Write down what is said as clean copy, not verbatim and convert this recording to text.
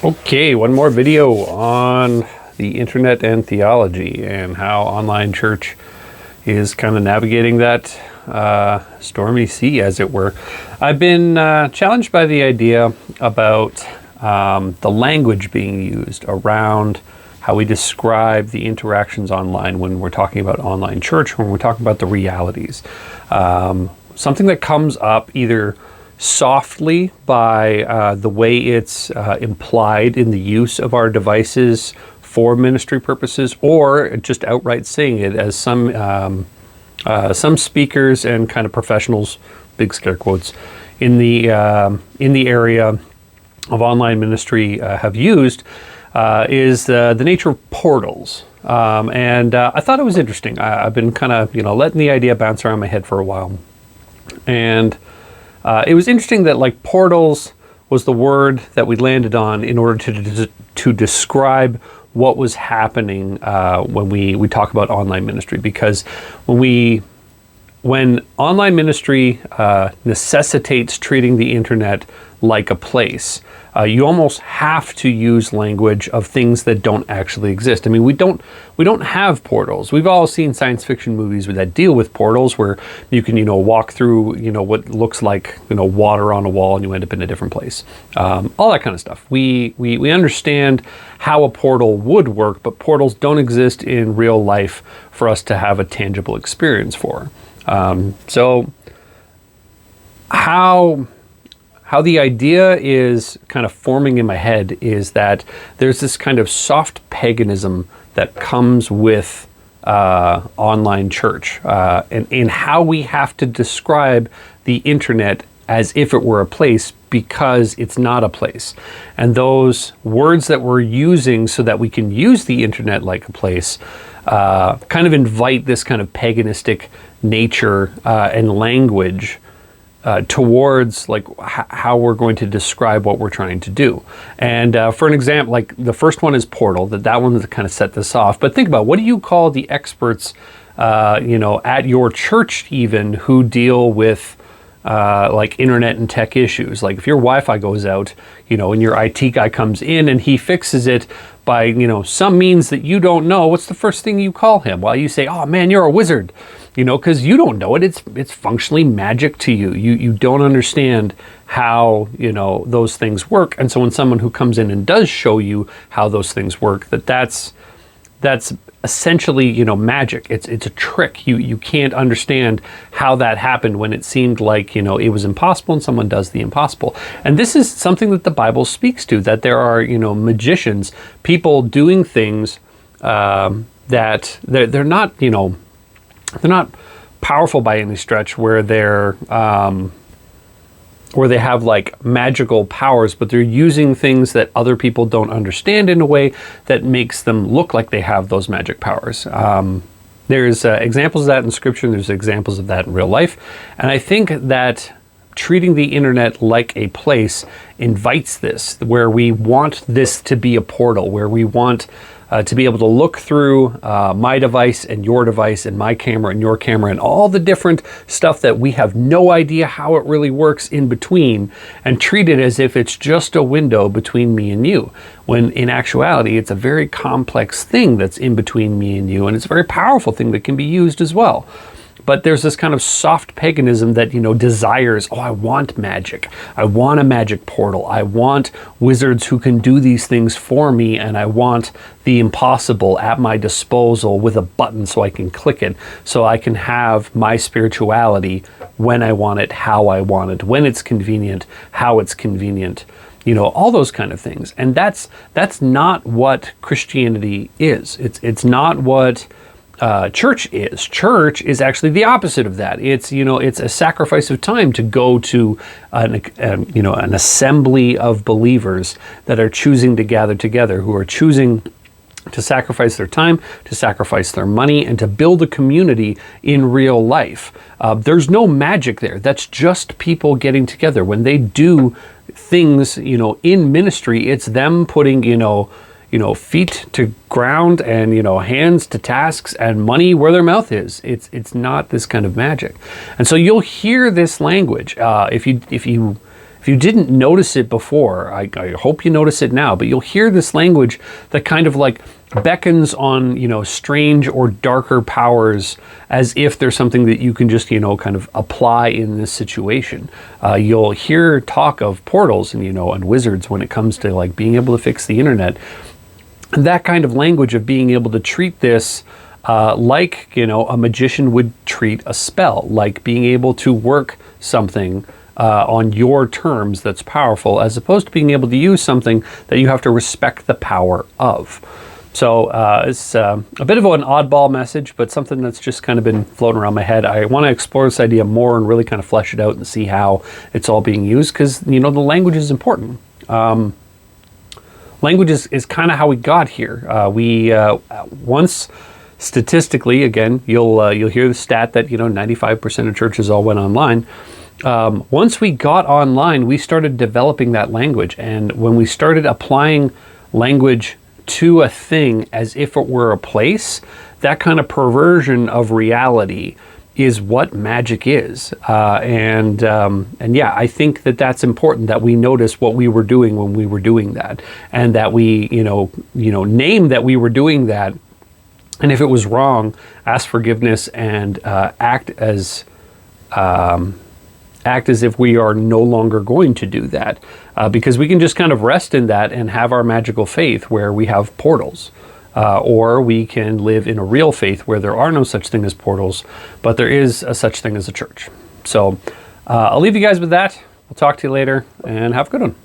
Okay, one more video on the internet and theology and how online church is kind of navigating that stormy sea, as it were. I've been challenged by the idea about the language being used around how we describe the interactions online when we're talking about online church, when we're talking about the realities. Something that comes up either softly by the way it's implied in the use of our devices for ministry purposes, or just outright saying it, as some speakers and kind of professionals, big scare quotes, in the area of online ministry have used, is the nature of portals. And I thought it was interesting. I've been kind of letting the idea bounce around my head for a while, and it was interesting that like portals was the word that we landed on in order to describe what was happening when we talk about online ministry. Because when online ministry necessitates treating the internet like a place, you almost have to use language of things that don't actually exist. I mean, we don't have portals. We've all seen science fiction movies that deal with portals, where you can walk through what looks like water on a wall and you end up in a different place. All that kind of stuff. We understand how a portal would work, but portals don't exist in real life for us to have a tangible experience for. So how the idea is kind of forming in my head is that there's this kind of soft paganism that comes with online church, and in how we have to describe the internet as if it were a place, because it's not a place. And those words that we're using so that we can use the internet like a place kind of invite this kind of paganistic nature and language towards like how we're going to describe what we're trying to do. And for an example, like the first one is portal, that one to kind of set this off. But think about, what do you call the experts at your church even, who deal with like internet and tech issues? Like if your Wi-Fi goes out, and your IT guy comes in and he fixes it by some means that you don't know, what's the first thing you call him? Well, you say, "Oh man, you're a wizard," because you don't know it. It's functionally magic to you. You don't understand how those things work. And so when someone who comes in and does show you how those things work, that's essentially magic. It's a trick. You can't understand how that happened when it seemed like it was impossible, and someone does the impossible. And this is something that the Bible speaks to, that there are magicians, people doing things that they're not they're not powerful by any stretch, where they have like magical powers, but they're using things that other people don't understand in a way that makes them look like they have those magic powers. There's examples of that in Scripture, and there's examples of that in real life. And I think that treating the internet like a place invites this, where we want this to be a portal, where we want to be able to look through my device and your device and my camera and your camera and all the different stuff that we have no idea how it really works in between, and treat it as if it's just a window between me and you, when in actuality it's a very complex thing that's in between me and you, and it's a very powerful thing that can be used as well. But there's this kind of soft paganism that, desires, I want magic. I want a magic portal. I want wizards who can do these things for me, and I want the impossible at my disposal with a button so I can click it, so I can have my spirituality when I want it, how I want it, when it's convenient, how it's convenient. All those kind of things. And that's not what Christianity is. It's not what church is. Church is actually the opposite of that. It's a sacrifice of time to go to an assembly of believers that are choosing to gather together, who are choosing to sacrifice their time, to sacrifice their money, and to build a community in real life. There's no magic there. That's just people getting together. When they do things, in ministry, it's them putting, feet to ground and, hands to tasks and money where their mouth is. It's not this kind of magic. And so you'll hear this language. If you If you didn't notice it before, I hope you notice it now, but you'll hear this language that kind of like beckons on, strange or darker powers as if there's something that you can just, kind of apply in this situation. You'll hear talk of portals and wizards when it comes to like being able to fix the internet. And that kind of language of being able to treat this like, a magician would treat a spell, like being able to work something on your terms that's powerful, as opposed to being able to use something that you have to respect the power of. So it's a bit of an oddball message, but something that's just kind of been floating around my head. I want to explore this idea more and really kind of flesh it out and see how it's all being used, because, the language is important. Language is kind of how we got here. Once statistically, again, you'll hear the stat that 95% of churches all went online. Once we got online, we started developing that language, and when we started applying language to a thing as if it were a place, that kind of perversion of reality is what magic is. And yeah, I think that that's important, that we notice what we were doing when we were doing that, and that we, name that we were doing that. And if it was wrong, ask forgiveness and act as if we are no longer going to do that, because we can just kind of rest in that and have our magical faith where we have portals, or we can live in a real faith where there are no such thing as portals, but there is a such thing as a church. So I'll leave you guys with that. We'll talk to you later, and have a good one.